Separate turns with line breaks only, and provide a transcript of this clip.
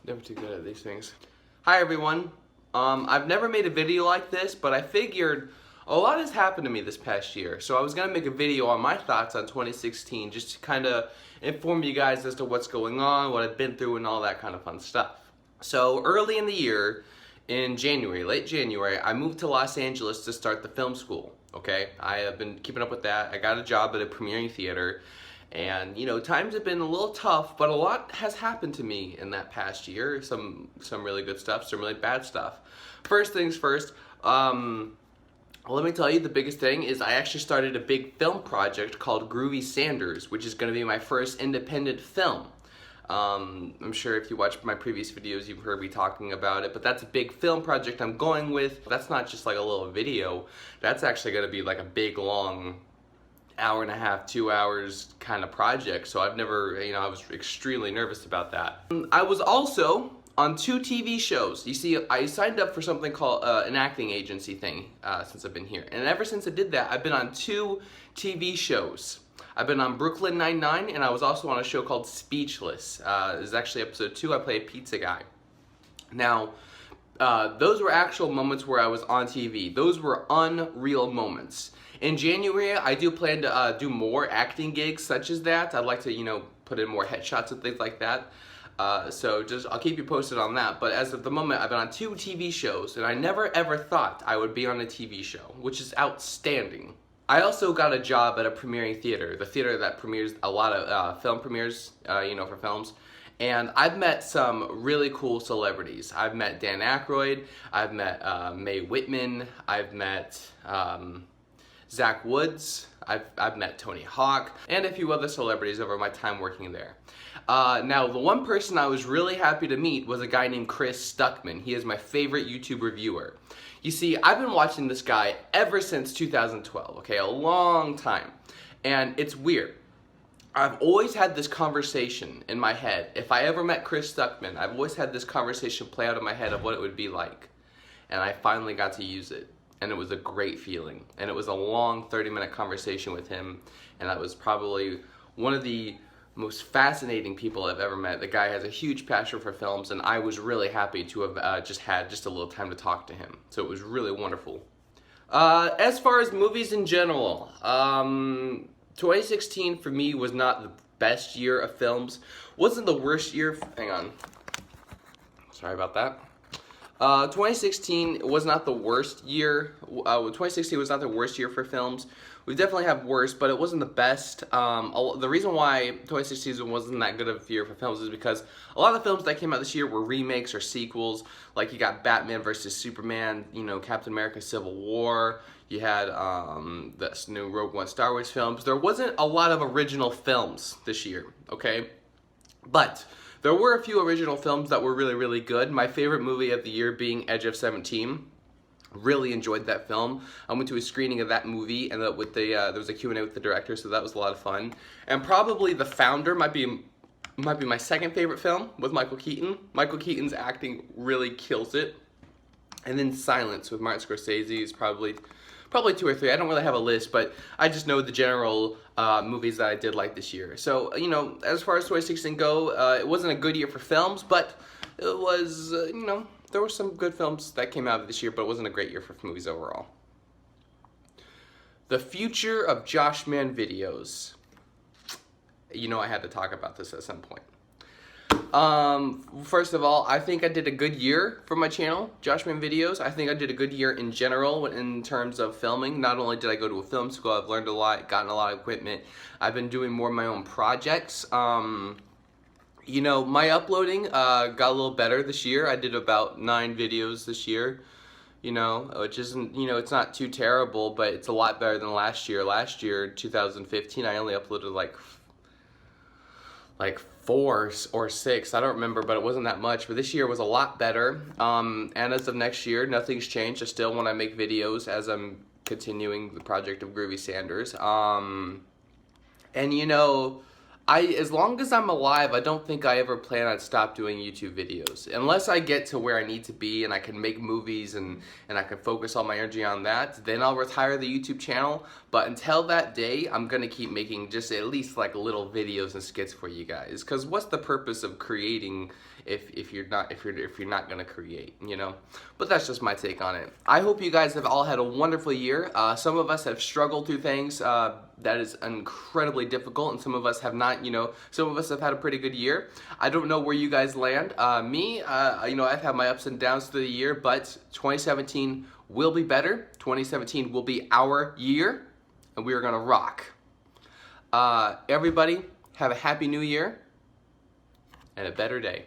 Never too good at these things. Hi everyone. I've never made a video like this, but I figured a lot has happened to me this past year. So I was gonna make a video on my thoughts on 2016, just to kind of inform you guys as to what's going on, what I've been through, and all that kind of fun stuff. So early in the year, in January, late January, I moved to Los Angeles to start the film school. Okay, I have been keeping up with that. I got a job at a premiering theater. And you know, times have been a little tough, but a lot has happened to me in that past year. Some really good stuff, some really bad stuff. First things first, let me tell you, the biggest thing is I actually started a big film project called Groovy Sanders, which is going to be my first independent film. I'm sure if you watched my previous videos, you've heard me talking about it, but that's a big film project I'm going with. That's not just like a little video. That's actually going to be like a big, long, hour and a half, 2 hours kind of project. So I've never, I was extremely nervous about that. I was also on 2 TV shows. You see, I signed up for something called an acting agency thing since I've been here. And ever since I did that, I've been on 2 TV shows. I've been on Brooklyn Nine-Nine, and I was also on a show called Speechless. This is actually episode 2. I play a pizza guy. Now, those were actual moments where I was on TV. Those were unreal moments. In January, I do plan to do more acting gigs such as that. I'd like to, put in more headshots and things like that. So I'll keep you posted on that. But as of the moment, I've been on 2 TV shows, and I never ever thought I would be on a TV show, which is outstanding. I also got a job at a premiering theater, the theater that premieres a lot of film premieres, for films. And I've met some really cool celebrities. I've met Dan Aykroyd, I've met Mae Whitman, I've met Zach Woods, I've met Tony Hawk, and a few other celebrities over my time working there. Now, the one person I was really happy to meet was a guy named Chris Stuckman. He is my favorite YouTube reviewer. You see, I've been watching this guy ever since 2012, okay, a long time. And it's weird. I've always had this conversation in my head. If I ever met Chris Stuckman, I've always had this conversation play out in my head of what it would be like. And I finally got to use it. And it was a great feeling. And it was a long 30-minute conversation with him. And that was probably one of the most fascinating people I've ever met. The guy has a huge passion for films, and I was really happy to have just had a little time to talk to him. So it was really wonderful. As far as movies in general, 2016 for me was not the best year of films. Wasn't the worst year. Hang on. Sorry about that. 2016 was not the worst year. 2016 was not the worst year for films. We definitely have worse, but it wasn't the best. The reason why 2016 wasn't that good of a year for films is because a lot of the films that came out this year were remakes or sequels. Like you got Batman vs. Superman, Captain America Civil War. You had the new Rogue One Star Wars films. There wasn't a lot of original films this year, okay? But there were a few original films that were really, really good. My favorite movie of the year being Edge of 17. Really enjoyed that film. I went to a screening of that movie, and there was a Q&A with the director, so that was a lot of fun. And probably The Founder might be my second favorite film with Michael Keaton. Michael Keaton's acting really kills it. And then Silence with Martin Scorsese is probably 2 or 3. I don't really have a list, but I just know the general movies that I did like this year. So, as far as 2016 go, it wasn't a good year for films, but it was, there were some good films that came out of this year, but it wasn't a great year for movies overall. The future of Joshman videos. I had to talk about this at some point. First of all, I think I did a good year for my channel, Joshman Videos. I think I did a good year in general in terms of filming. Not only did I go to a film school, I've learned a lot, gotten a lot of equipment. I've been doing more of my own projects. My uploading got a little better this year. I did about 9 videos this year, which isn't, it's not too terrible, but it's a lot better than last year. Last year, 2015, I only uploaded like 4 or 6, I don't remember, but it wasn't that much. But this year was a lot better. And as of next year, nothing's changed. I still want to make videos as I'm continuing the project of Groovy Sanders. And As long as I'm alive, I don't think I ever plan on stop doing YouTube videos. Unless I get to where I need to be and I can make movies and I can focus all my energy on that, then I'll retire the YouTube channel. But until that day, I'm gonna keep making just at least like little videos and skits for you guys. Cause what's the purpose of creating if you're not gonna create, you know? But that's just my take on it. I hope you guys have all had a wonderful year. Some of us have struggled through things that is incredibly difficult, and some of us have not, you know, some of us have had a pretty good year. I don't know where you guys land. You know, I've had my ups and downs through the year, but 2017 will be better. 2017 will be our year, and we are gonna rock. Everybody, have a happy new year and a better day.